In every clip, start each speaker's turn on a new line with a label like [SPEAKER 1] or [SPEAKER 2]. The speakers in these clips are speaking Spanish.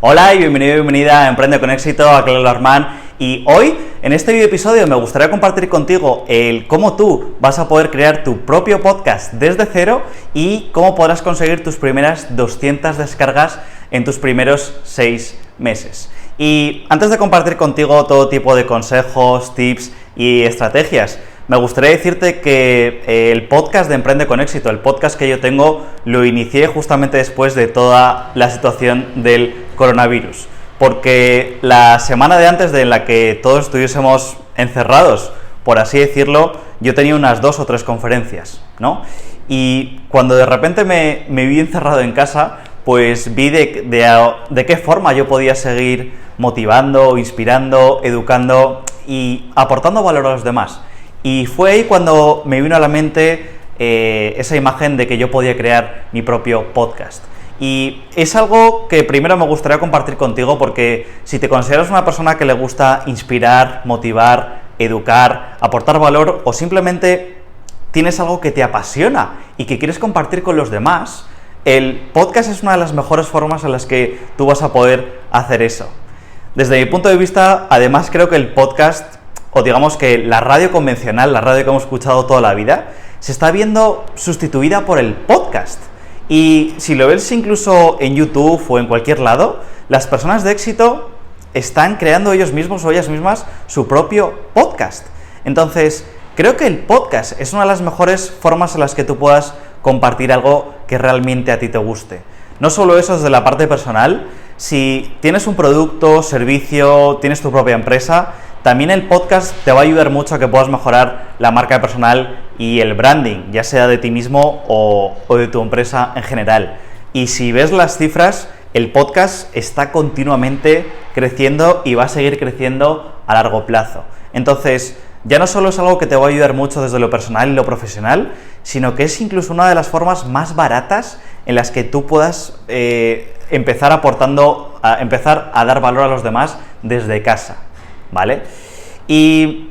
[SPEAKER 1] Hola y bienvenida a Emprende con Éxito, a Claudio Armán. Y hoy, en este video episodio, me gustaría compartir contigo el cómo tú vas a poder crear tu propio podcast desde cero y cómo podrás conseguir tus primeras 200 descargas en tus primeros 6 meses. Y antes de compartir contigo todo tipo de consejos, tips y estrategias, me gustaría decirte que el podcast de Emprende con Éxito, el podcast que yo tengo, lo inicié justamente después de toda la situación del coronavirus. Porque la semana de antes de la que todos estuviésemos encerrados, por así decirlo, yo tenía unas 2 o 3 conferencias, ¿no? Y cuando de repente me vi encerrado en casa, pues vi de qué forma yo podía seguir motivando, inspirando, educando y aportando valor a los demás. Y fue ahí cuando me vino a la mente esa imagen de que yo podía crear mi propio podcast. Y es algo que primero me gustaría compartir contigo porque si te consideras una persona que le gusta inspirar, motivar, educar, aportar valor o simplemente tienes algo que te apasiona y que quieres compartir con los demás, el podcast es una de las mejores formas en las que tú vas a poder hacer eso. Desde mi punto de vista, además creo que el podcast, o digamos que la radio convencional, la radio que hemos escuchado toda la vida, se está viendo sustituida por el podcast. Y si lo ves incluso en YouTube o en cualquier lado, las personas de éxito están creando ellos mismos o ellas mismas su propio podcast. Entonces, creo que el podcast es una de las mejores formas en las que tú puedas compartir algo que realmente a ti te guste. No solo eso desde la parte personal, si tienes un producto, servicio, tienes tu propia empresa, también el podcast te va a ayudar mucho a que puedas mejorar la marca personal y el branding, ya sea de ti mismo o de tu empresa en general. Y si ves las cifras, el podcast está continuamente creciendo y va a seguir creciendo a largo plazo. Entonces, ya no solo es algo que te va a ayudar mucho desde lo personal y lo profesional, sino que es incluso una de las formas más baratas en las que tú puedas empezar a dar valor a los demás desde casa, ¿vale? Y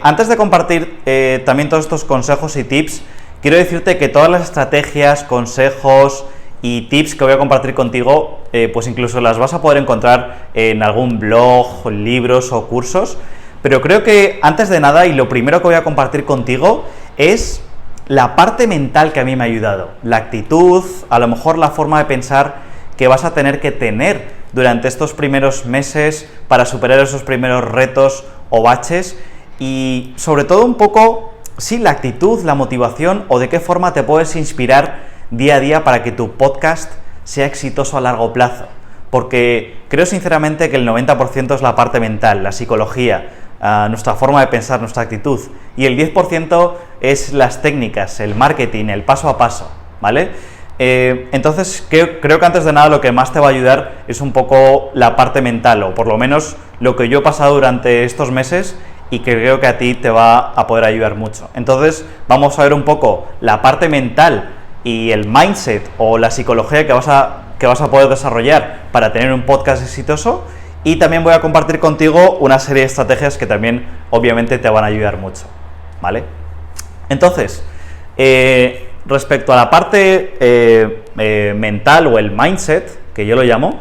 [SPEAKER 1] antes de compartir también todos estos consejos y tips, quiero decirte que todas las estrategias, consejos y tips que voy a compartir contigo, pues incluso las vas a poder encontrar en algún blog, libros o cursos. Pero creo que antes de nada, y lo primero que voy a compartir contigo, es la parte mental que a mí me ha ayudado. La actitud, a lo mejor la forma de pensar que vas a tener que tener durante estos primeros meses para superar esos primeros retos o baches. Y sobre todo un poco, sí, la actitud, la motivación o de qué forma te puedes inspirar día a día para que tu podcast sea exitoso a largo plazo. Porque creo sinceramente que el 90% es la parte mental, la psicología, nuestra forma de pensar, nuestra actitud, y el 10% es las técnicas, el marketing, el paso a paso, ¿vale? Entonces creo que antes de nada lo que más te va a ayudar es un poco la parte mental, o por lo menos lo que yo he pasado durante estos meses y que creo que a ti te va a poder ayudar mucho. Entonces vamos a ver un poco la parte mental y el mindset o la psicología que vas a poder desarrollar para tener un podcast exitoso. Y también voy a compartir contigo una serie de estrategias que también obviamente te van a ayudar mucho, ¿vale? Entonces, respecto a la parte mental o el mindset, que yo lo llamo,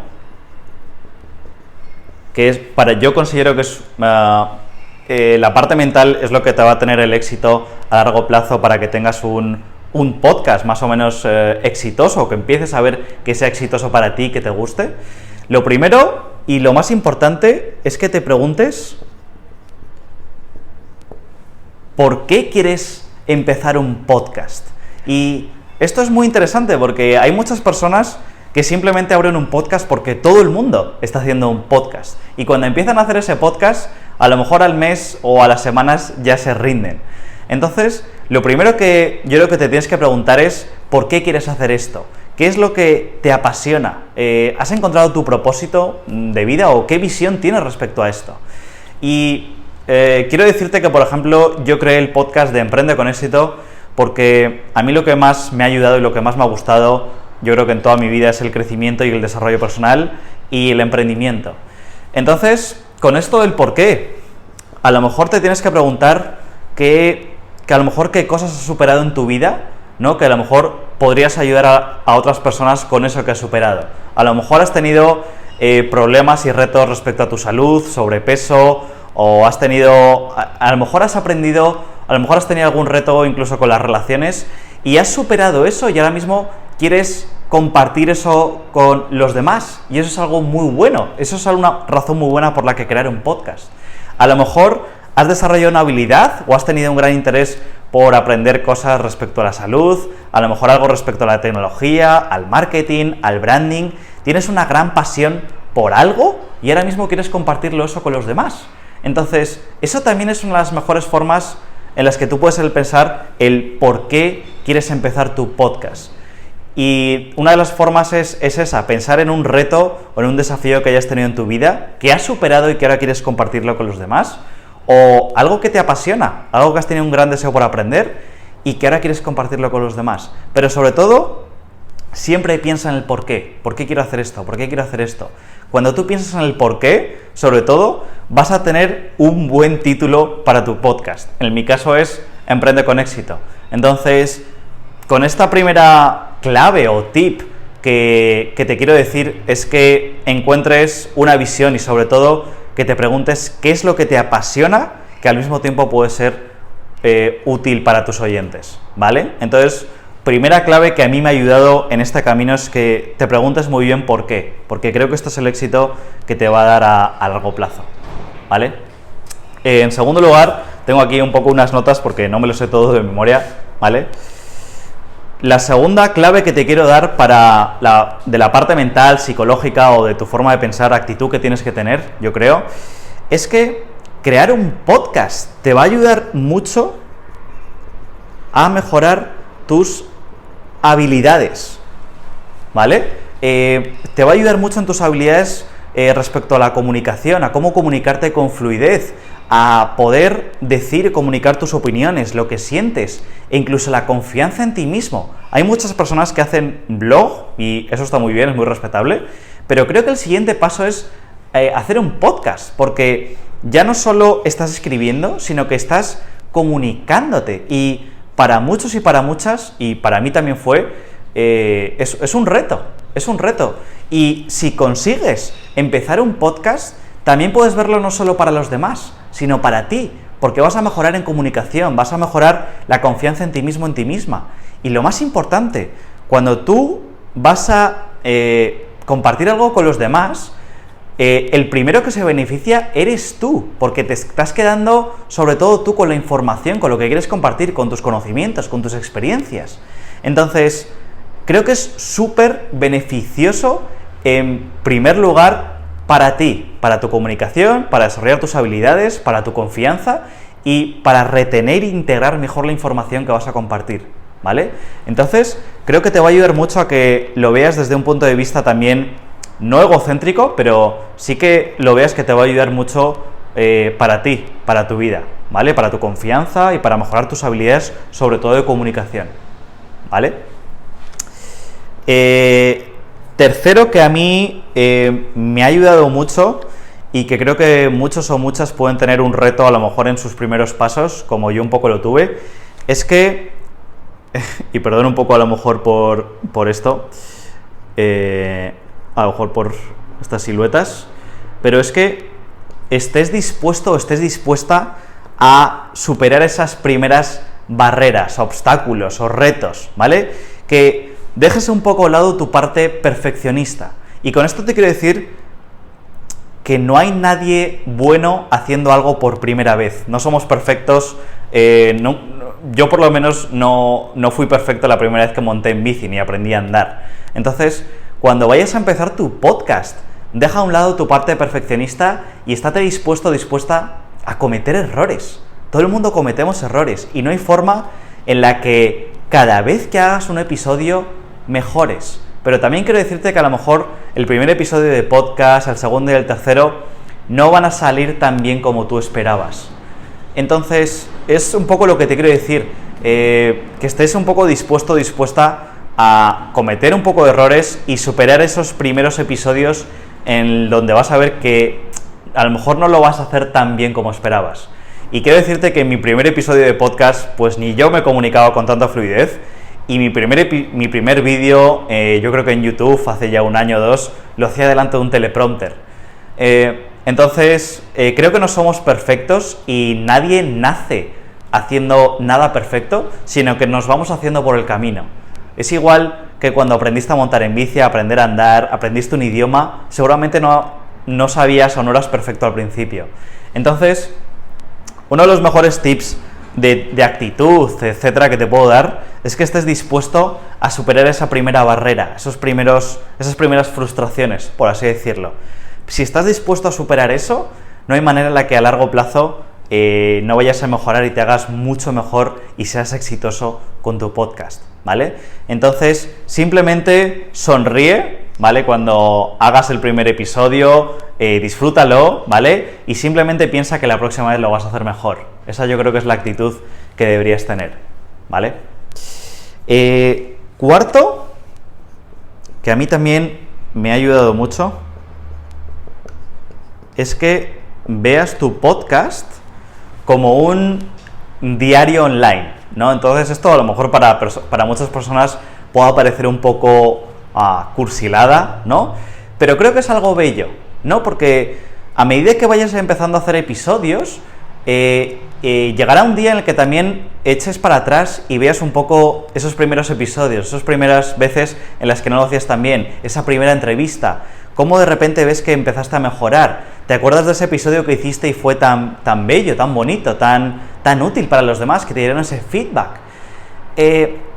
[SPEAKER 1] que es yo considero que es la parte mental es lo que te va a tener el éxito a largo plazo para que tengas un podcast más o menos exitoso, que empieces a ver que sea exitoso para ti, que te guste. Lo primero y lo más importante es que te preguntes ¿por qué quieres empezar un podcast? Y esto es muy interesante porque hay muchas personas que simplemente abren un podcast porque todo el mundo está haciendo un podcast. Y cuando empiezan a hacer ese podcast, a lo mejor al mes o a las semanas ya se rinden. Entonces, lo primero que yo creo que te tienes que preguntar es ¿por qué quieres hacer esto? ¿Qué es lo que te apasiona? ¿Has encontrado tu propósito de vida o qué visión tienes respecto a esto? Y quiero decirte que, por ejemplo, yo creé el podcast de Emprende con Éxito porque a mí lo que más me ha ayudado y lo que más me ha gustado, yo creo que en toda mi vida, es el crecimiento y el desarrollo personal y el emprendimiento. Entonces, con esto del por qué, a lo mejor te tienes que preguntar que a lo mejor qué cosas has superado en tu vida, ¿no? Que a lo mejor podrías ayudar a otras personas con eso que has superado. A lo mejor has tenido problemas y retos respecto a tu salud, sobrepeso, o has tenido, a lo mejor has aprendido, a lo mejor has tenido algún reto incluso con las relaciones y has superado eso y ahora mismo quieres compartir eso con los demás, y eso es algo muy bueno, eso es una razón muy buena por la que crear un podcast. A lo mejor has desarrollado una habilidad o has tenido un gran interés por aprender cosas respecto a la salud, a lo mejor algo respecto a la tecnología, al marketing, al branding, tienes una gran pasión por algo y ahora mismo quieres compartirlo eso con los demás. Entonces, eso también es una de las mejores formas en las que tú puedes pensar el por qué quieres empezar tu podcast. Y una de las formas es esa, pensar en un reto o en un desafío que hayas tenido en tu vida, que has superado y que ahora quieres compartirlo con los demás, o algo que te apasiona, algo que has tenido un gran deseo por aprender y que ahora quieres compartirlo con los demás. Pero sobre todo, siempre piensa en el por qué. ¿Por qué quiero hacer esto? ¿Por qué quiero hacer esto? Cuando tú piensas en el por qué, sobre todo, vas a tener un buen título para tu podcast. En mi caso es Emprende con éxito. Entonces, con esta primera clave o tip que te quiero decir es que encuentres una visión y sobre todo que te preguntes qué es lo que te apasiona, que al mismo tiempo puede ser útil para tus oyentes, ¿vale? Entonces, primera clave que a mí me ha ayudado en este camino es que te preguntes muy bien por qué, porque creo que esto es el éxito que te va a dar a largo plazo, ¿vale? En segundo lugar, tengo aquí un poco unas notas porque no me lo sé todo de memoria, ¿vale? La segunda clave que te quiero dar de la parte mental, psicológica o de tu forma de pensar, actitud que tienes que tener, yo creo, es que crear un podcast te va a ayudar mucho a mejorar tus habilidades, ¿vale? Te va a ayudar mucho en tus habilidades respecto a la comunicación, a cómo comunicarte con fluidez, a poder decir y comunicar tus opiniones, lo que sientes, e incluso la confianza en ti mismo. Hay muchas personas que hacen blog, y eso está muy bien, es muy respetable, pero creo que el siguiente paso es hacer un podcast, porque ya no solo estás escribiendo, sino que estás comunicándote, y para muchos y para muchas, y para mí también fue, es un reto, y si consigues empezar un podcast, también puedes verlo no solo para los demás, sino para ti, porque vas a mejorar en comunicación, vas a mejorar la confianza en ti mismo, en ti misma. Y lo más importante, cuando tú vas a compartir algo con los demás, el primero que se beneficia eres tú, porque te estás quedando sobre todo tú con la información, con lo que quieres compartir, con tus conocimientos, con tus experiencias. Entonces, creo que es súper beneficioso, en primer lugar, para ti, para tu comunicación, para desarrollar tus habilidades, para tu confianza y para retener e integrar mejor la información que vas a compartir, ¿vale? Entonces, creo que te va a ayudar mucho a que lo veas desde un punto de vista también no egocéntrico, pero sí que lo veas que te va a ayudar mucho para ti, para tu vida, ¿vale? Para tu confianza y para mejorar tus habilidades, sobre todo de comunicación, ¿vale? Tercero, que a mí me ha ayudado mucho y que creo que muchos o muchas pueden tener un reto a lo mejor en sus primeros pasos, como yo un poco lo tuve, es que, y perdón un poco a lo mejor por esto, a lo mejor por estas siluetas, pero es que estés dispuesto o estés dispuesta a superar esas primeras barreras, obstáculos o retos, ¿vale? Que dejes un poco a lado tu parte perfeccionista. Y con esto te quiero decir que no hay nadie bueno haciendo algo por primera vez. No somos perfectos. Yo por lo menos no fui perfecto la primera vez que monté en bici ni aprendí a andar. Entonces, cuando vayas a empezar tu podcast, deja a un lado tu parte perfeccionista y estate dispuesta a cometer errores. Todo el mundo cometemos errores y no hay forma en la que cada vez que hagas un episodio mejores. Pero también quiero decirte que a lo mejor el primer episodio de podcast, el segundo y el tercero no van a salir tan bien como tú esperabas. Entonces, es un poco lo que te quiero decir, que estés un poco dispuesta a cometer un poco de errores y superar esos primeros episodios en donde vas a ver que a lo mejor no lo vas a hacer tan bien como esperabas. Y quiero decirte que en mi primer episodio de podcast, pues ni yo me comunicaba con tanta fluidez, y mi primer vídeo, yo creo que en YouTube, hace ya un año o dos, lo hacía delante de un teleprompter. Entonces, creo que no somos perfectos y nadie nace haciendo nada perfecto, sino que nos vamos haciendo por el camino. Es igual que cuando aprendiste a montar en bici, a aprender a andar, aprendiste un idioma, seguramente no sabías o no eras perfecto al principio. Entonces, uno de los mejores tips de actitud, etcétera, que te puedo dar, es que estés dispuesto a superar esa primera barrera, esas primeras frustraciones, por así decirlo. Si estás dispuesto a superar eso, no hay manera en la que a largo plazo no vayas a mejorar y te hagas mucho mejor y seas exitoso con tu podcast, ¿vale? Entonces, simplemente sonríe, ¿vale? Cuando hagas el primer episodio, disfrútalo, ¿vale? Y simplemente piensa que la próxima vez lo vas a hacer mejor. Esa yo creo que es la actitud que deberías tener, ¿vale? Cuarto, que a mí también me ha ayudado mucho, es que veas tu podcast como un diario online, ¿no? Entonces esto a lo mejor para muchas personas puede parecer un poco cursilada, ¿no? Pero creo que es algo bello, ¿no? Porque a medida que vayas empezando a hacer episodios, llegará un día en el que también eches para atrás y veas un poco esos primeros episodios, esas primeras veces en las que no lo hacías tan bien, esa primera entrevista, cómo de repente ves que empezaste a mejorar. ¿Te acuerdas de ese episodio que hiciste y fue tan bello, tan bonito, tan útil para los demás, que te dieron ese feedback?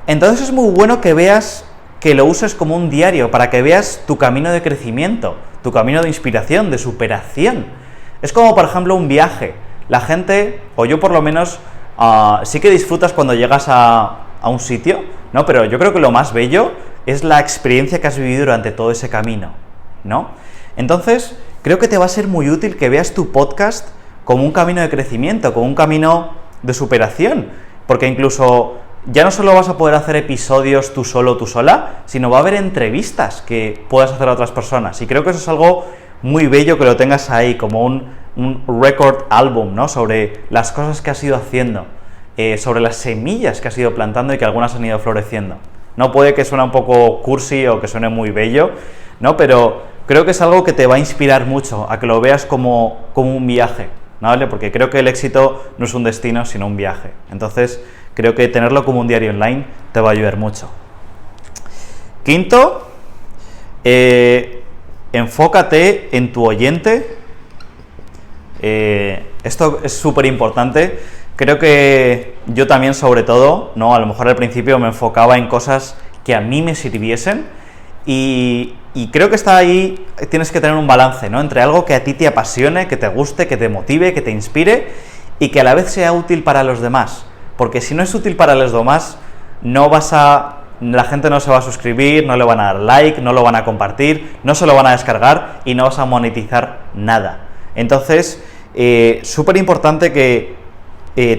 [SPEAKER 1] Entonces es muy bueno que veas, que lo uses como un diario, para que veas tu camino de crecimiento, tu camino de inspiración, de superación. Es como, por ejemplo, un viaje. La gente, o yo por lo menos, sí que disfrutas cuando llegas a un sitio, ¿no? Pero yo creo que lo más bello es la experiencia que has vivido durante todo ese camino, ¿no? Entonces, creo que te va a ser muy útil que veas tu podcast como un camino de crecimiento, como un camino de superación, porque incluso ya no solo vas a poder hacer episodios tú solo, tú sola, sino va a haber entrevistas que puedas hacer a otras personas, y creo que eso es algo muy bello que lo tengas ahí, como un record album, ¿no? Sobre las cosas que has ido haciendo, sobre las semillas que has ido plantando y que algunas han ido floreciendo. No puede que suene un poco cursi o que suene muy bello, ¿no? Pero creo que es algo que te va a inspirar mucho, a que lo veas como un viaje, ¿no? ¿Vale? Porque creo que el éxito no es un destino, sino un viaje. Entonces, creo que tenerlo como un diario online te va a ayudar mucho. Quinto, enfócate en tu oyente. Esto es súper importante. Creo que yo también, sobre todo, ¿no? A lo mejor al principio me enfocaba en cosas que a mí me sirviesen, y creo que está ahí, tienes que tener un balance, ¿no? Entre algo que a ti te apasione, que te guste, que te motive, que te inspire, y que a la vez sea útil para los demás. Porque si no es útil para los demás, la gente no se va a suscribir, no le van a dar like, no lo van a compartir, no se lo van a descargar y no vas a monetizar nada. Entonces, súper importante que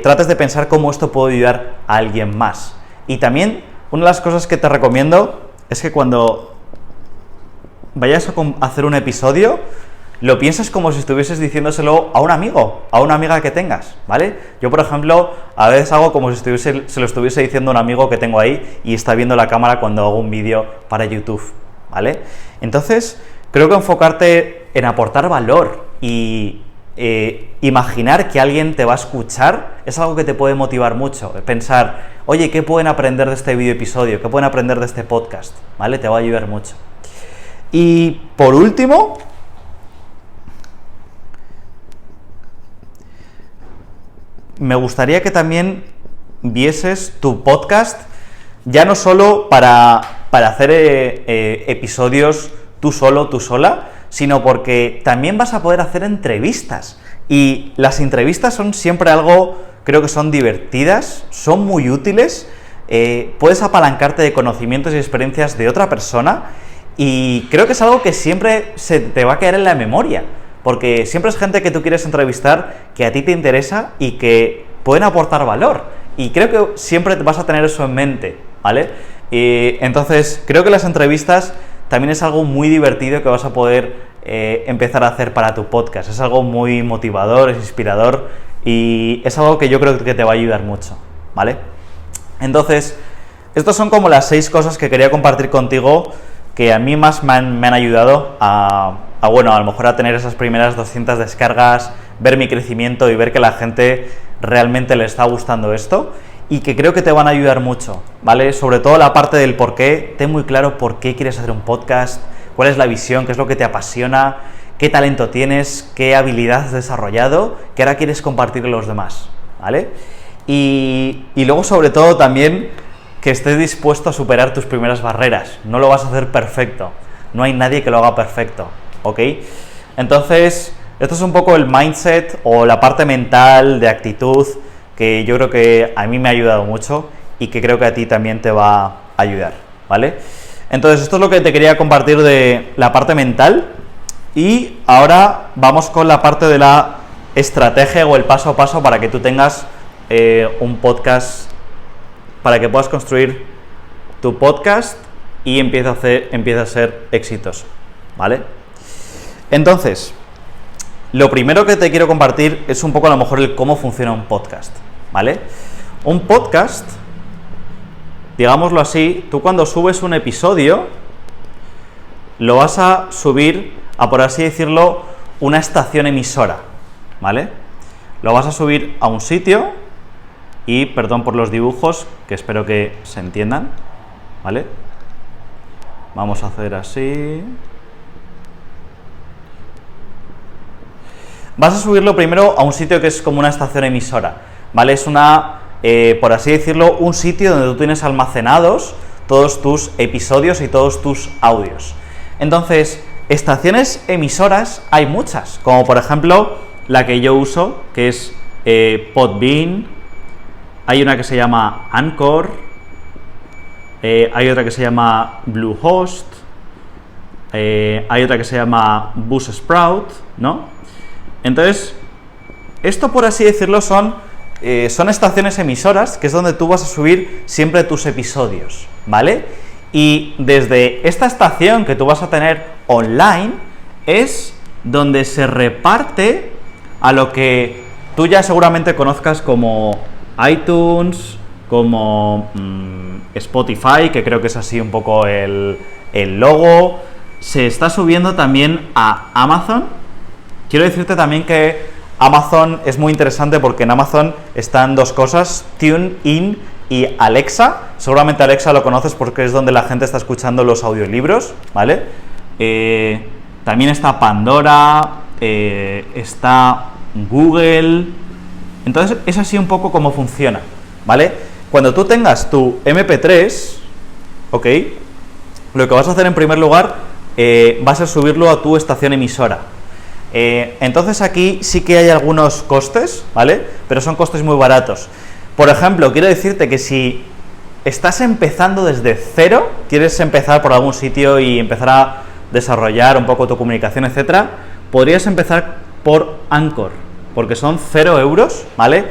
[SPEAKER 1] trates de pensar cómo esto puede ayudar a alguien más. Y también, una de las cosas que te recomiendo es que cuando vayas a hacer un episodio, lo pienses como si estuvieses diciéndoselo a un amigo, a una amiga que tengas, ¿vale? Yo, por ejemplo, a veces hago como si se lo estuviese diciendo a un amigo que tengo ahí y está viendo la cámara cuando hago un vídeo para YouTube, ¿vale? Entonces, creo que enfocarte en aportar valor y imaginar que alguien te va a escuchar es algo que te puede motivar mucho. Pensar, oye, ¿qué pueden aprender de este video episodio? ¿Qué pueden aprender de este podcast? ¿Vale? Te va a ayudar mucho. Y por último, me gustaría que también vieses tu podcast ya no solo para hacer episodios tú solo, tú sola, sino porque también vas a poder hacer entrevistas. Y las entrevistas son siempre algo, creo que son divertidas, son muy útiles, puedes apalancarte de conocimientos y experiencias de otra persona, y creo que es algo que siempre se te va a quedar en la memoria, porque siempre es gente que tú quieres entrevistar, que a ti te interesa y que pueden aportar valor, y creo que siempre vas a tener eso en mente, ¿vale? Entonces, creo que las entrevistas también es algo muy divertido que vas a poder empezar a hacer para tu podcast. Es algo muy motivador, es inspirador, y es algo que yo creo que te va a ayudar mucho, ¿vale? Entonces, Estas son como las 6 cosas que quería compartir contigo que a mí más me han ayudado bueno, a lo mejor a tener esas primeras 200 descargas, ver mi crecimiento y ver que la gente realmente le está gustando esto y que creo que te van a ayudar mucho, ¿vale? Sobre todo la parte del por qué, ten muy claro por qué quieres hacer un podcast, cuál es la visión, qué es lo que te apasiona, qué talento tienes, qué habilidad has desarrollado, que ahora quieres compartir con los demás, ¿vale? Y luego sobre todo también que estés dispuesto a superar tus primeras barreras, no lo vas a hacer perfecto, no hay nadie que lo haga perfecto, ¿ok? Entonces, esto es un poco el mindset o la parte mental de actitud que yo creo que a mí me ha ayudado mucho y que creo que a ti también te va a ayudar, ¿vale? Entonces, esto es lo que te quería compartir de la parte mental y ahora vamos con la parte de la estrategia o el paso a paso para que tú tengas un podcast, para que puedas construir tu podcast y empiece a ser exitoso, ¿vale? Entonces, lo primero que te quiero compartir es un poco a lo mejor el cómo funciona un podcast, ¿vale? Un podcast, digámoslo así, tú cuando subes un episodio, lo vas a subir a, por así decirlo, una estación emisora, ¿vale? Lo vas a subir a un sitio y, perdón por los dibujos, que espero que se entiendan, ¿vale? Vamos a hacer así. Vas a subirlo primero a un sitio que es como una estación emisora, ¿vale? Es por así decirlo, un sitio donde tú tienes almacenados todos tus episodios y todos tus audios. Entonces, estaciones emisoras hay muchas, como por ejemplo la que yo uso, que es Podbean, hay una que se llama Anchor, hay otra que se llama Bluehost, hay otra que se llama Buzzsprout, ¿no? Entonces, esto por así decirlo son estaciones emisoras, que es donde tú vas a subir siempre tus episodios, ¿vale? Y desde esta estación que tú vas a tener online es donde se reparte a lo que tú ya seguramente conozcas como iTunes, como Spotify, que creo que es así un poco el logo. Se está subiendo también a Amazon. Quiero decirte también que Amazon es muy interesante porque en Amazon están dos cosas, TuneIn y Alexa. Seguramente Alexa lo conoces porque es donde la gente está escuchando los audiolibros, ¿vale? También está Pandora, está Google. Entonces es así un poco como funciona, ¿vale? Cuando tú tengas tu MP3, ¿ok? Lo que vas a hacer en primer lugar va a ser subirlo a tu estación emisora. Entonces aquí sí que hay algunos costes, ¿vale? Pero son costes muy baratos. Por ejemplo, quiero decirte que si estás empezando desde cero, quieres empezar por algún sitio y empezar a desarrollar un poco tu comunicación, etcétera, podrías empezar por Anchor, porque son 0 euros, ¿vale?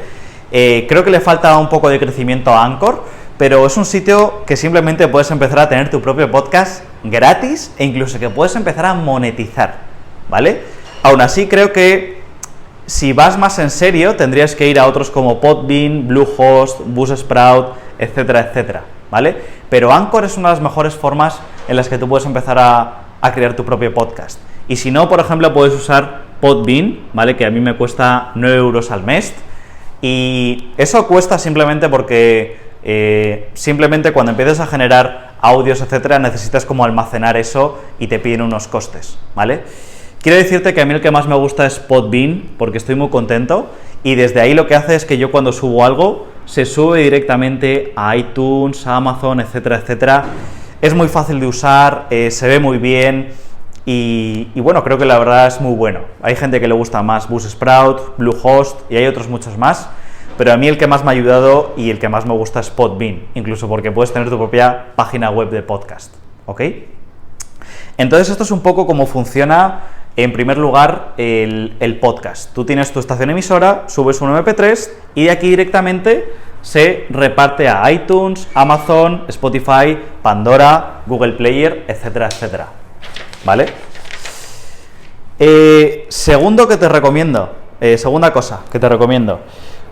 [SPEAKER 1] Creo que le falta un poco de crecimiento a Anchor, pero es un sitio que simplemente puedes empezar a tener tu propio podcast gratis e incluso que puedes empezar a monetizar, ¿vale? Aún así, creo que si vas más en serio, tendrías que ir a otros como Podbean, Bluehost, Buzzsprout, etcétera, etcétera, ¿vale? Pero Anchor es una de las mejores formas en las que tú puedes empezar a crear tu propio podcast. Y si no, por ejemplo, puedes usar Podbean, ¿vale? Que a mí me cuesta 9 euros al mes. Y eso cuesta simplemente porque simplemente cuando empieces a generar audios, etcétera, necesitas como almacenar eso y te piden unos costes, ¿vale? Quiero decirte que a mí el que más me gusta es Podbean, porque estoy muy contento, y desde ahí lo que hace es que yo cuando subo algo, se sube directamente a iTunes, a Amazon, etcétera, etcétera. Es muy fácil de usar, se ve muy bien, y bueno, creo que la verdad es muy bueno. Hay gente que le gusta más Buzzsprout, Bluehost, y hay otros muchos más, pero a mí el que más me ha ayudado y el que más me gusta es Podbean, incluso porque puedes tener tu propia página web de podcast, ¿ok? Entonces esto es un poco cómo funciona. En primer lugar, el podcast. Tú tienes tu estación emisora, subes un MP3 y de aquí directamente se reparte a iTunes, Amazon, Spotify, Pandora, Google Player, etcétera, etcétera. ¿Vale? Segunda cosa que te recomiendo.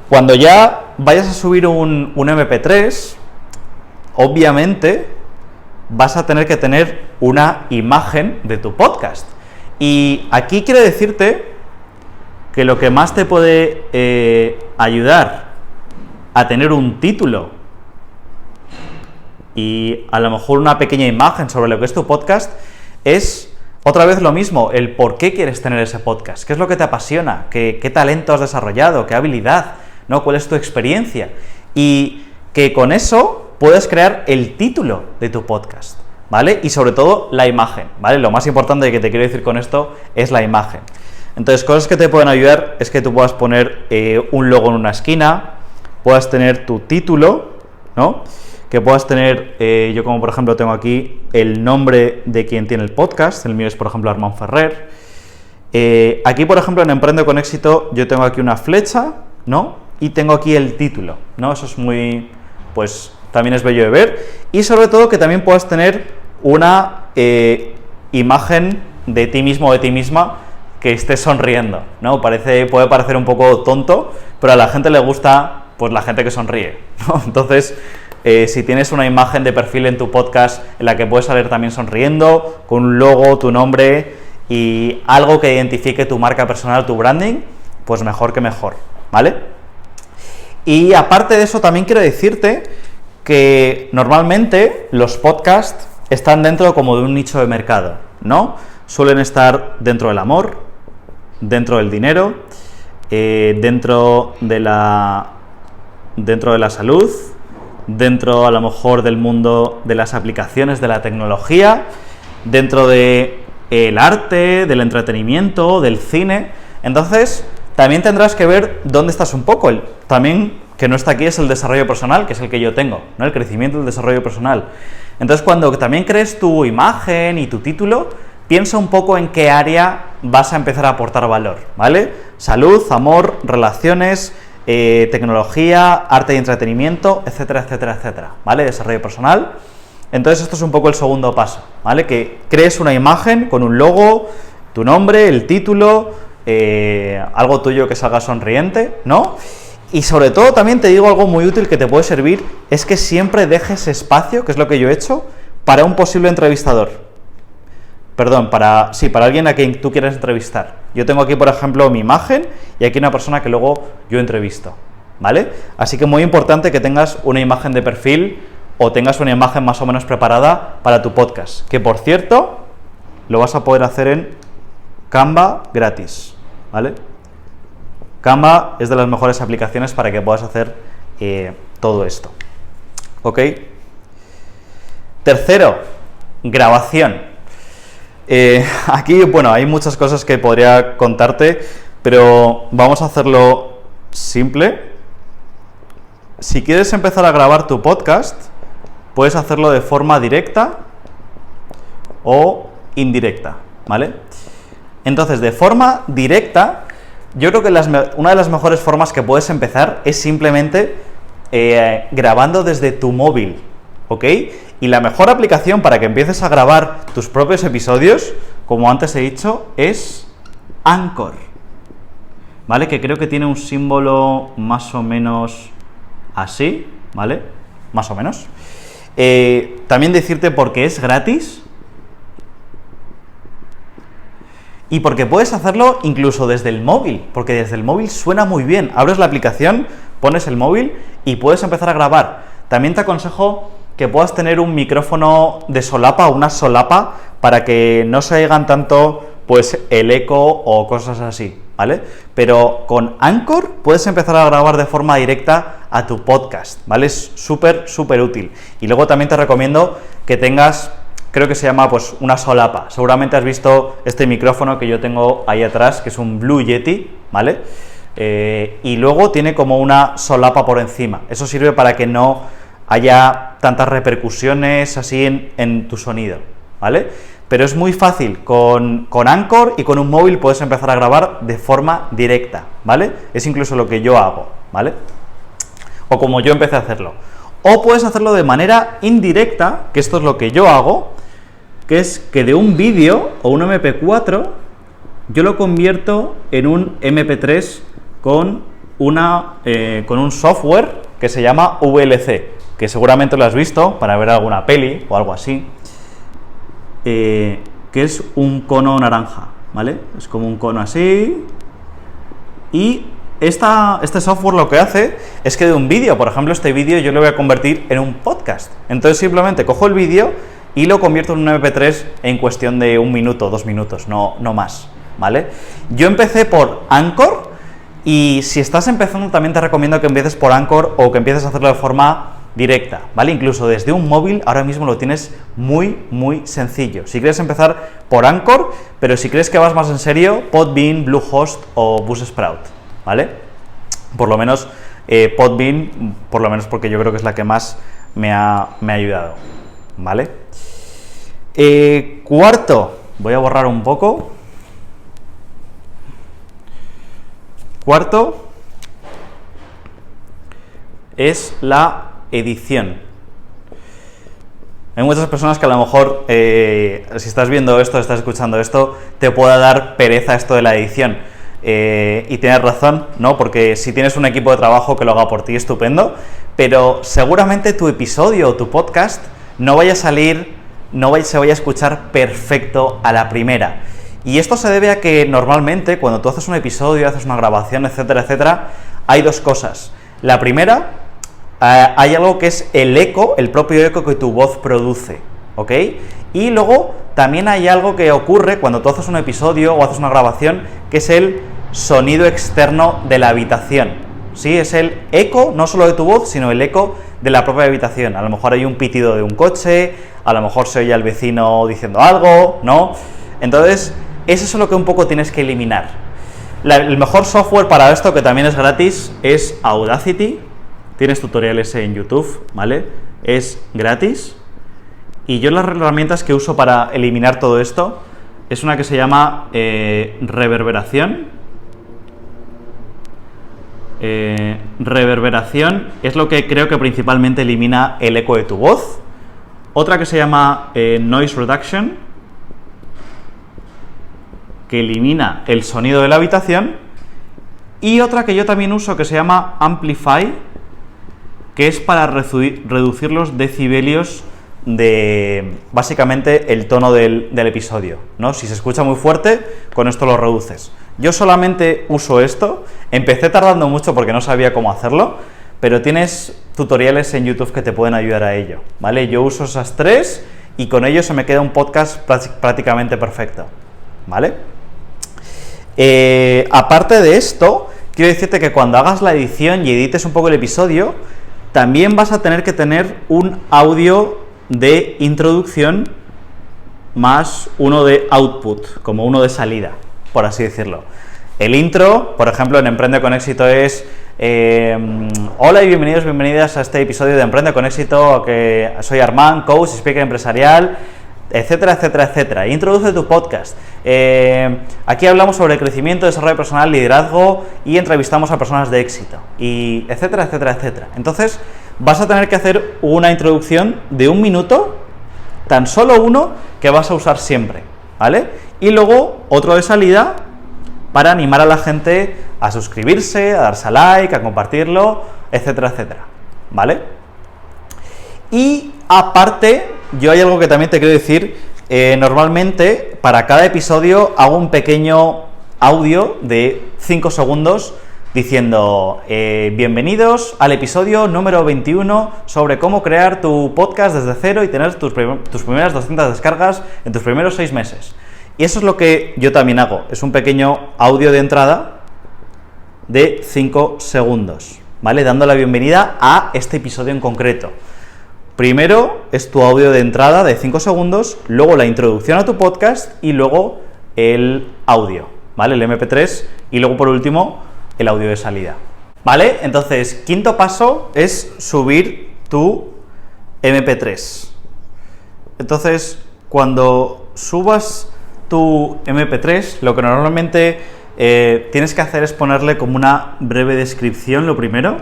[SPEAKER 1] Cuando ya vayas a subir un MP3, obviamente vas a tener que tener una imagen de tu podcast. Y aquí quiero decirte que lo que más te puede ayudar a tener un título y a lo mejor una pequeña imagen sobre lo que es tu podcast es otra vez lo mismo, el por qué quieres tener ese podcast, qué es lo que te apasiona, qué talento has desarrollado, qué habilidad, ¿no? ¿Cuál es tu experiencia? Y que con eso puedes crear el título de tu podcast, ¿vale? Y sobre todo la imagen, ¿vale? Lo más importante que te quiero decir con esto es la imagen. Entonces, cosas que te pueden ayudar es que tú puedas poner un logo en una esquina, puedas tener tu título, ¿no? Que puedas tener, yo como por ejemplo tengo aquí el nombre de quien tiene el podcast, el mío es por ejemplo Armand Ferrer. Aquí por ejemplo en Emprende con Éxito yo tengo aquí una flecha, ¿no? Y tengo aquí el título, ¿no? Eso es muy, pues también es bello de ver. Y sobre todo que también puedas tener una imagen de ti mismo o de ti misma que estés sonriendo, ¿no? Puede parecer un poco tonto, pero a la gente le gusta pues la gente que sonríe, ¿no? Entonces, si tienes una imagen de perfil en tu podcast en la que puedes salir también sonriendo, con un logo, tu nombre y algo que identifique tu marca personal, tu branding, pues mejor que mejor, ¿vale? Y aparte de eso, también quiero decirte que normalmente los podcasts están dentro como de un nicho de mercado, ¿no? Suelen estar dentro del amor, dentro del dinero, dentro de la salud, dentro a lo mejor del mundo de las aplicaciones de la tecnología, dentro de el arte, del entretenimiento, del cine. Entonces, también tendrás que ver dónde estás un poco. También, que no está aquí, es el desarrollo personal, que es el que yo tengo, ¿no? El crecimiento del desarrollo personal. Entonces, cuando también crees tu imagen y tu título, piensa un poco en qué área vas a empezar a aportar valor, ¿vale? Salud, amor, relaciones, tecnología, arte y entretenimiento, etcétera, etcétera, etcétera, ¿vale? Desarrollo personal. Entonces esto es un poco el segundo paso, ¿vale? Que crees una imagen con un logo, tu nombre, el título, algo tuyo que salga sonriente, ¿no? Y sobre todo también te digo algo muy útil que te puede servir, es que siempre dejes espacio, que es lo que yo he hecho, para un posible entrevistador. Perdón, para alguien a quien tú quieras entrevistar. Yo tengo aquí, por ejemplo, mi imagen y aquí una persona que luego yo entrevisto, ¿vale? Así que muy importante que tengas una imagen de perfil o tengas una imagen más o menos preparada para tu podcast, que por cierto, lo vas a poder hacer en Canva gratis, ¿vale? Canva es de las mejores aplicaciones para que puedas hacer todo esto, ¿ok? Tercero, grabación. Aquí, bueno, hay muchas cosas que podría contarte, pero vamos a hacerlo simple. Si quieres empezar a grabar tu podcast, puedes hacerlo de forma directa o indirecta, ¿vale? Entonces, de forma directa, yo creo que una de las mejores formas que puedes empezar es simplemente grabando desde tu móvil, ¿ok? Y la mejor aplicación para que empieces a grabar tus propios episodios, como antes he dicho, es Anchor, ¿vale? Que creo que tiene un símbolo más o menos así, ¿vale? Más o menos. También decirte por qué es gratis y porque puedes hacerlo incluso desde el móvil, porque desde el móvil suena muy bien. Abres la aplicación, pones el móvil y puedes empezar a grabar. También te aconsejo que puedas tener un micrófono de solapa o una solapa para que no se oigan tanto pues el eco o cosas así, ¿vale? Pero con Anchor puedes empezar a grabar de forma directa a tu podcast, ¿vale? Es súper, súper útil. Y luego también te recomiendo que tengas, creo que se llama pues una solapa. Seguramente has visto este micrófono que yo tengo ahí atrás, que es un Blue Yeti, ¿vale? Y luego tiene como una solapa por encima. Eso sirve para que no haya tantas repercusiones así en tu sonido, ¿vale? Pero es muy fácil, con Anchor y con un móvil puedes empezar a grabar de forma directa, ¿vale? Es incluso lo que yo hago, ¿vale? O como yo empecé a hacerlo. O puedes hacerlo de manera indirecta, que esto es lo que yo hago, que es que de un vídeo o un MP4 yo lo convierto en un MP3 con un software que se llama VLC, que seguramente lo has visto para ver alguna peli o algo así, que es un cono naranja, ¿vale? Es como un cono así, y este software lo que hace es que de un vídeo, por ejemplo, este vídeo yo lo voy a convertir en un podcast. Entonces simplemente cojo el vídeo y lo convierto en un MP3 en cuestión de 1 minuto, 2 minutos, no más, ¿vale? Yo empecé por Anchor, y si estás empezando también te recomiendo que empieces por Anchor o que empieces a hacerlo de forma directa, ¿vale? Incluso desde un móvil ahora mismo lo tienes muy sencillo. Si quieres empezar por Anchor, pero si crees que vas más en serio, Podbean, Bluehost o Buzzsprout, ¿vale? Por lo menos Podbean, por lo menos porque yo creo que es la que más me ha ayudado, ¿vale? Cuarto, voy a borrar un poco. Cuarto es la edición. Hay muchas personas que a lo mejor, si estás viendo esto, estás escuchando esto, te pueda dar pereza esto de la edición. Y tienes razón, ¿no? Porque si tienes un equipo de trabajo que lo haga por ti, estupendo, pero seguramente tu episodio o tu podcast no vaya a salir, se vaya a escuchar perfecto a la primera. Y esto se debe a que normalmente cuando tú haces un episodio, haces una grabación, etcétera, hay dos cosas. La primera, hay algo que es el eco, el propio eco que tu voz produce, ¿ok? Y luego también hay algo que ocurre cuando tú haces un episodio o haces una grabación, que es el sonido externo de la habitación, ¿sí? Es el eco, no solo de tu voz, sino el eco de la propia habitación. A lo mejor hay un pitido de un coche, a lo mejor se oye al vecino diciendo algo, ¿no? Entonces, eso es lo que un poco tienes que eliminar. El mejor software para esto, que también es gratis, es Audacity. Tienes tutoriales en YouTube, ¿vale? Es gratis. Y yo las herramientas que uso para eliminar todo esto es una que se llama reverberación. Reverberación es lo que creo que principalmente elimina el eco de tu voz. Otra que se llama noise reduction, que elimina el sonido de la habitación. Y otra que yo también uso que se llama Amplify, que es para reducir los decibelios de, básicamente, el tono del episodio, ¿no? Si se escucha muy fuerte, con esto lo reduces. Yo solamente uso esto, empecé tardando mucho porque no sabía cómo hacerlo, pero tienes tutoriales en YouTube que te pueden ayudar a ello, ¿vale? Yo uso esas tres y con ello se me queda un podcast prácticamente perfecto, ¿vale? Aparte de esto, quiero decirte que cuando hagas la edición y edites un poco el episodio, también vas a tener que tener un audio de introducción más uno de output, como uno de salida, por así decirlo. El intro, por ejemplo, en Emprende con Éxito es hola y bienvenidas a este episodio de Emprende con Éxito, que soy Armand, coach, speaker empresarial, etcétera. Introduce tu podcast. Aquí hablamos sobre crecimiento, desarrollo personal, liderazgo y entrevistamos a personas de éxito, y etcétera. Entonces, vas a tener que hacer una introducción de 1 minuto, tan solo uno, que vas a usar siempre, ¿vale? Y luego otro de salida para animar a la gente a suscribirse, a darse a like, a compartirlo, etcétera, ¿vale? Y aparte, yo hay algo que también te quiero decir. Normalmente, para cada episodio hago un pequeño audio de 5 segundos diciendo bienvenidos al episodio número 21 sobre cómo crear tu podcast desde cero y tener tus primeras 200 descargas en tus primeros 6 meses. Y eso es lo que yo también hago. Es un pequeño audio de entrada de 5 segundos, ¿vale? Dando la bienvenida a este episodio en concreto. Primero es tu audio de entrada de 5 segundos, luego la introducción a tu podcast y luego el audio, ¿vale? El MP3 y luego por último el audio de salida, ¿vale? Entonces, quinto paso es subir tu MP3. Entonces, cuando subas tu MP3, lo que normalmente tienes que hacer es ponerle como una breve descripción, lo primero.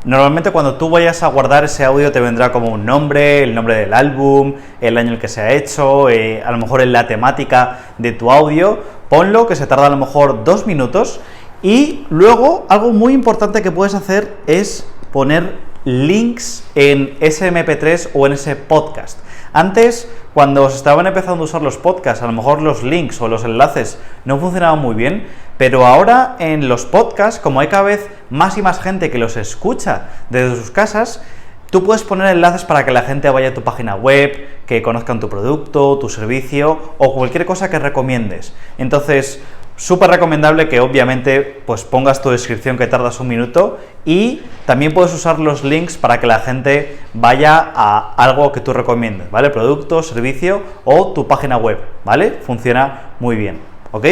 [SPEAKER 1] Normalmente cuando tú vayas a guardar ese audio te vendrá como un nombre, el nombre del álbum, el año en el que se ha hecho, a lo mejor en la temática de tu audio. Ponlo, que se tarda a lo mejor 2 minutos, Y luego, algo muy importante que puedes hacer es poner links en ese MP3 o en ese podcast. Antes, cuando se estaban empezando a usar los podcasts, a lo mejor los links o los enlaces no funcionaban muy bien, pero ahora en los podcasts, como hay cada vez más y más gente que los escucha desde sus casas, tú puedes poner enlaces para que la gente vaya a tu página web, que conozcan tu producto, tu servicio o cualquier cosa que recomiendes. Entonces, súper recomendable que obviamente pues pongas tu descripción, que tardas 1 minuto, y también puedes usar los links para que la gente vaya a algo que tú recomiendes, ¿vale? Producto, servicio o tu página web, ¿vale? Funciona muy bien, ¿ok?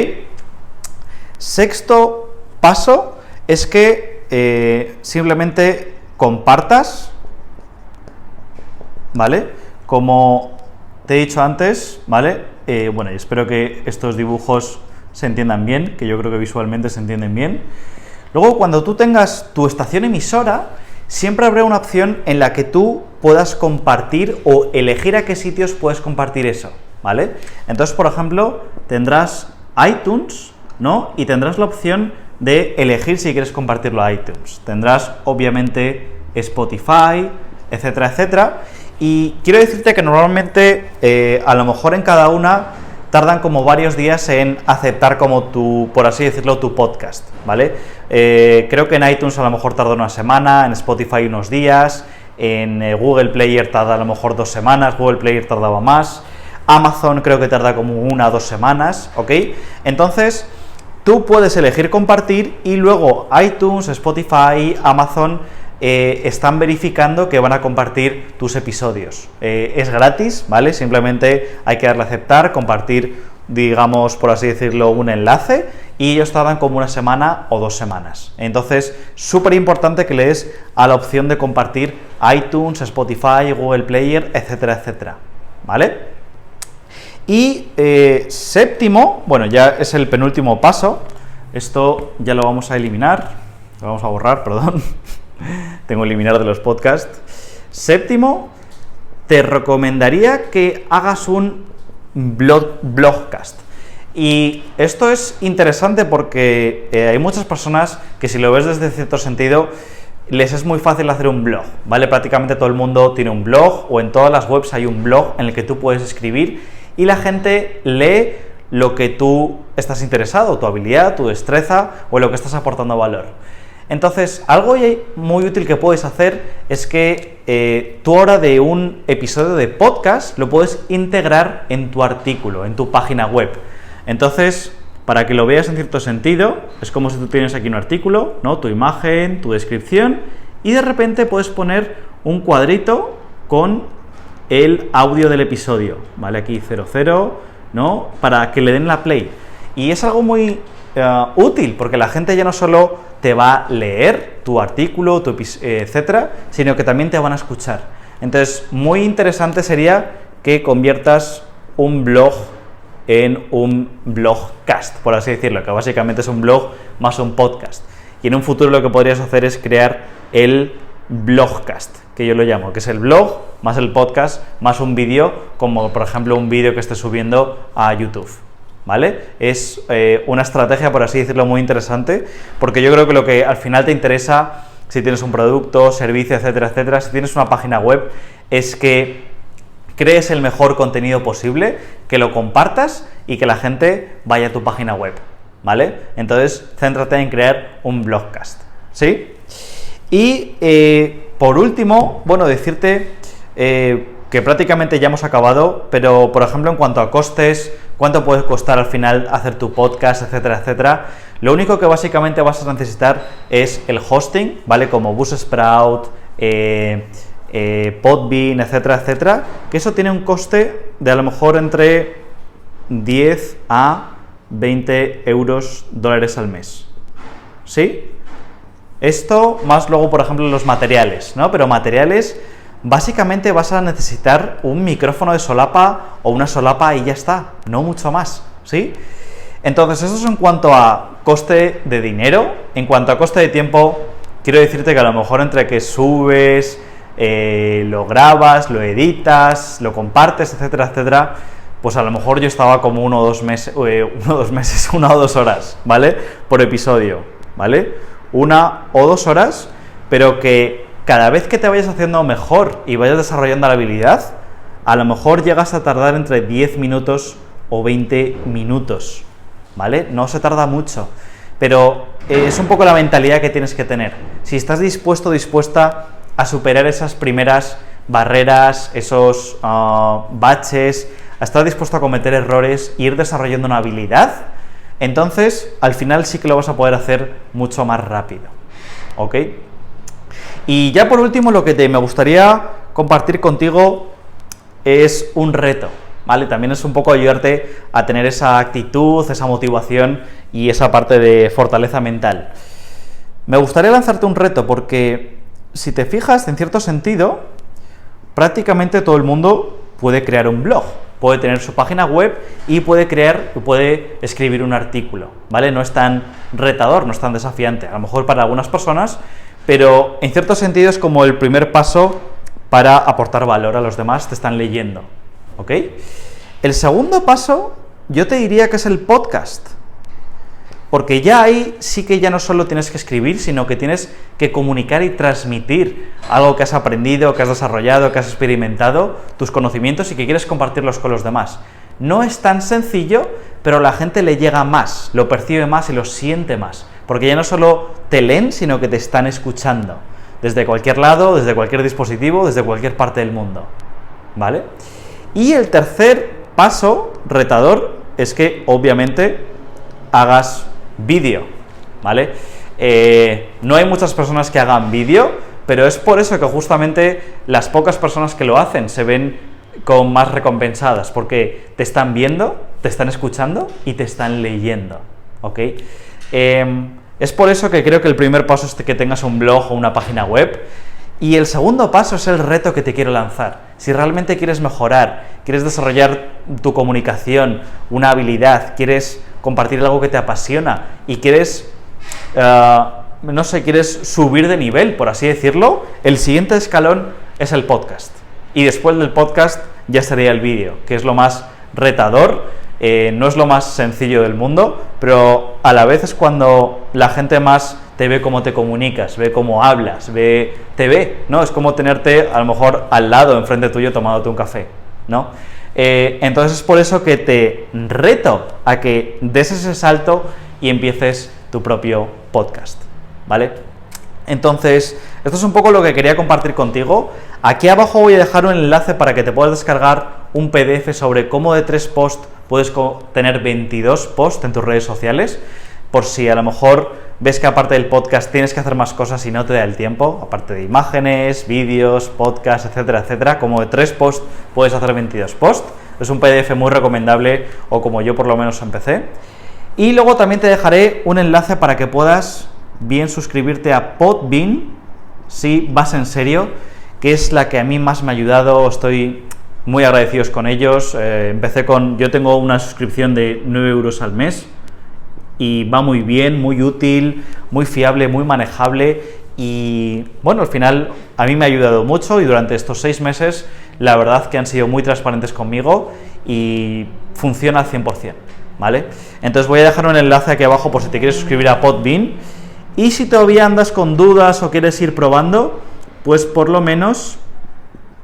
[SPEAKER 1] Sexto paso es que simplemente compartas, ¿vale? Como te he dicho antes, ¿vale? Bueno, y espero que estos dibujos se entiendan bien, que yo creo que visualmente se entienden bien. Luego, cuando tú tengas tu estación emisora, siempre habrá una opción en la que tú puedas compartir o elegir a qué sitios puedes compartir eso, ¿vale? Entonces, por ejemplo, tendrás iTunes, ¿no? Y tendrás la opción de elegir si quieres compartirlo a iTunes. Tendrás, obviamente, Spotify, etcétera, etcétera. Y quiero decirte que normalmente, a lo mejor en cada una, tardan como varios días en aceptar como tu, por así decirlo, tu podcast, ¿vale? Creo que en iTunes a lo mejor tarda 1 semana, en Spotify unos días, en Google Player tarda a lo mejor 2 semanas, Google Player tardaba más, Amazon creo que tarda como 1 o 2 semanas, ¿ok? Entonces, tú puedes elegir compartir y luego iTunes, Spotify, Amazon están verificando que van a compartir tus episodios. Es gratis, ¿vale? Simplemente hay que darle a aceptar, compartir, digamos, por así decirlo, un enlace, y ellos tardan como 1 semana o 2 semanas. Entonces, súper importante que le des a la opción de compartir iTunes, Spotify, Google Player, etcétera, etcétera, ¿vale? Y séptimo, bueno, ya es el penúltimo paso, esto ya lo vamos a eliminar, lo vamos a borrar, perdón. Tengo eliminar de los podcasts. Séptimo, te recomendaría que hagas un blogcast. Y esto es interesante porque hay muchas personas que, si lo ves desde cierto sentido, les es muy fácil hacer un blog, ¿vale? Prácticamente todo el mundo tiene un blog, o en todas las webs hay un blog en el que tú puedes escribir y la gente lee lo que tú estás interesado, tu habilidad, tu destreza o lo que estás aportando valor. Entonces, algo muy útil que puedes hacer es que tú ahora de un episodio de podcast lo puedes integrar en tu artículo, en tu página web. Entonces, para que lo veas en cierto sentido, es como si tú tienes aquí un artículo, ¿no? Tu imagen, tu descripción, y de repente puedes poner un cuadrito con el audio del episodio, ¿vale? Aquí 00, ¿no? Para que le den la play. Y es algo muy útil, porque la gente ya no solo te va a leer tu artículo, etcétera, sino que también te van a escuchar. Entonces, muy interesante sería que conviertas un blog en un blogcast, por así decirlo, que básicamente es un blog más un podcast. Y en un futuro lo que podrías hacer es crear el blogcast, que yo lo llamo, que es el blog más el podcast más un vídeo, como por ejemplo un vídeo que esté subiendo a YouTube. ¿Vale? Es una estrategia, por así decirlo, muy interesante, porque yo creo que lo que al final te interesa, si tienes un producto, servicio, etcétera, etcétera, si tienes una página web, es que crees el mejor contenido posible, que lo compartas y que la gente vaya a tu página web, ¿vale? Entonces, céntrate en crear un blogcast, ¿sí? Y por último, bueno, decirte que prácticamente ya hemos acabado, pero por ejemplo en cuanto a costes, cuánto puede costar al final hacer tu podcast, etcétera, etcétera, lo único que básicamente vas a necesitar es el hosting, ¿vale? Como Buzzsprout, Podbean, etcétera, etcétera, que eso tiene un coste de a lo mejor entre 10 a 20 dólares al mes, ¿sí? Esto más luego, por ejemplo, los materiales, ¿no? Pero materiales, básicamente vas a necesitar un micrófono de solapa o una solapa y ya está, no mucho más, ¿sí? Entonces, eso es en cuanto a coste de dinero. En cuanto a coste de tiempo, quiero decirte que a lo mejor entre que subes, lo grabas, lo editas, lo compartes, etcétera, etcétera, pues a lo mejor yo estaba como 1 o 2 horas, ¿vale? Por episodio. ¿vale? 1 o 2 horas, pero que cada vez que te vayas haciendo mejor y vayas desarrollando la habilidad, a lo mejor llegas a tardar entre 10 minutos o 20 minutos, ¿vale? No se tarda mucho, pero es un poco la mentalidad que tienes que tener. Si estás dispuesto o dispuesta a superar esas primeras barreras, esos baches, a estar dispuesto a cometer errores e ir desarrollando una habilidad, entonces al final sí que lo vas a poder hacer mucho más rápido, ¿ok? Y ya por último, lo que me gustaría compartir contigo es un reto, ¿vale? También es un poco ayudarte a tener esa actitud, esa motivación y esa parte de fortaleza mental. Me gustaría lanzarte un reto porque, si te fijas, en cierto sentido, prácticamente todo el mundo puede crear un blog, puede tener su página web y puede escribir un artículo, ¿vale? No es tan retador, no es tan desafiante, a lo mejor para algunas personas, pero en cierto sentido es como el primer paso para aportar valor a los demás, te están leyendo, ¿ok? El segundo paso, yo te diría que es el podcast, porque ya ahí sí que ya no solo tienes que escribir, sino que tienes que comunicar y transmitir algo que has aprendido, que has desarrollado, que has experimentado, tus conocimientos y que quieres compartirlos con los demás. No es tan sencillo, pero la gente le llega más, lo percibe más y lo siente más, porque ya no solo te leen, sino que te están escuchando, desde cualquier lado, desde cualquier dispositivo, desde cualquier parte del mundo, ¿vale? Y el tercer paso retador es que, obviamente, hagas vídeo, ¿vale? No hay muchas personas que hagan vídeo, pero es por eso que justamente las pocas personas que lo hacen se ven con más recompensadas, porque te están viendo, te están escuchando y te están leyendo, ¿ok? Es por eso que creo que el primer paso es que tengas un blog o una página web, y el segundo paso es el reto que te quiero lanzar. Si realmente quieres mejorar, quieres desarrollar tu comunicación, una habilidad, quieres compartir algo que te apasiona y quieres, quieres subir de nivel, por así decirlo, el siguiente escalón es el podcast. Y después del podcast ya sería el vídeo, que es lo más retador, no es lo más sencillo del mundo, pero a la vez es cuando la gente más te ve cómo te comunicas, ve cómo hablas, te ve, ¿no? Es como tenerte a lo mejor al lado, enfrente tuyo, tomándote un café, ¿no? Entonces es por eso que te reto a que des ese salto y empieces tu propio podcast, ¿vale? Entonces, esto es un poco lo que quería compartir contigo. Aquí abajo voy a dejar un enlace para que te puedas descargar un PDF sobre cómo de 3 posts puedes tener 22 posts en tus redes sociales, por si a lo mejor ves que aparte del podcast tienes que hacer más cosas y no te da el tiempo, aparte de imágenes, vídeos, podcasts, etcétera, etcétera. Como de 3 posts puedes hacer 22 posts. Es un PDF muy recomendable, o como yo por lo menos empecé. Y luego también te dejaré un enlace para que puedas bien suscribirte a Podbean, si vas en serio, que es la que a mí más me ha ayudado. Estoy muy agradecidos con ellos. Yo tengo una suscripción de 9 euros al mes y va muy bien, muy útil, muy fiable, muy manejable, y bueno, al final a mí me ha ayudado mucho, y durante estos 6 meses la verdad que han sido muy transparentes conmigo y funciona al 100%, ¿vale? Entonces voy a dejar un enlace aquí abajo por si te quieres suscribir a Podbean, y si todavía andas con dudas o quieres ir probando, pues por lo menos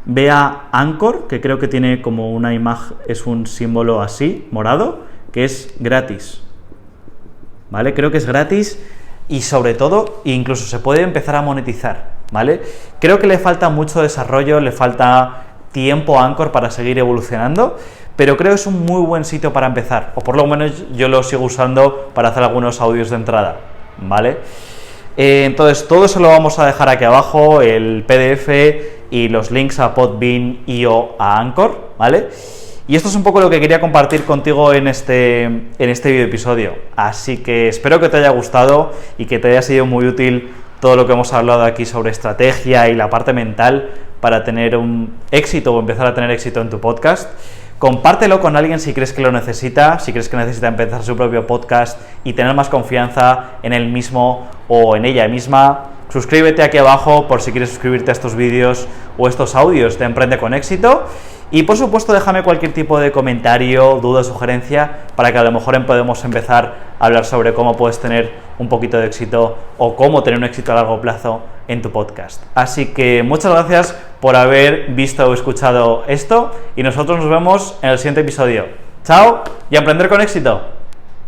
[SPEAKER 1] ve a Anchor, que creo que tiene como una imagen, es un símbolo así, morado, que es gratis, ¿vale? Creo que es gratis y sobre todo, incluso se puede empezar a monetizar, ¿vale? Creo que le falta mucho desarrollo, le falta tiempo a Anchor para seguir evolucionando, pero creo que es un muy buen sitio para empezar, o por lo menos yo lo sigo usando para hacer algunos audios de entrada, ¿vale? Entonces todo eso lo vamos a dejar aquí abajo, el PDF y los links a Podbean y o a Anchor, ¿vale? Y esto es un poco lo que quería compartir contigo en este video episodio. Así que espero que te haya gustado y que te haya sido muy útil todo lo que hemos hablado aquí sobre estrategia y la parte mental para tener un éxito o empezar a tener éxito en tu podcast. Compártelo con alguien si crees que lo necesita, si crees que necesita empezar su propio podcast y tener más confianza en él mismo o en ella misma. Suscríbete aquí abajo por si quieres suscribirte a estos vídeos o estos audios de Emprende con Éxito. Y por supuesto déjame cualquier tipo de comentario, duda o sugerencia para que a lo mejor podamos empezar a hablar sobre cómo puedes tener un poquito de éxito o cómo tener un éxito a largo plazo en tu podcast. Así que muchas gracias por haber visto o escuchado esto y nosotros nos vemos en el siguiente episodio. ¡Chao! Y a emprender con éxito.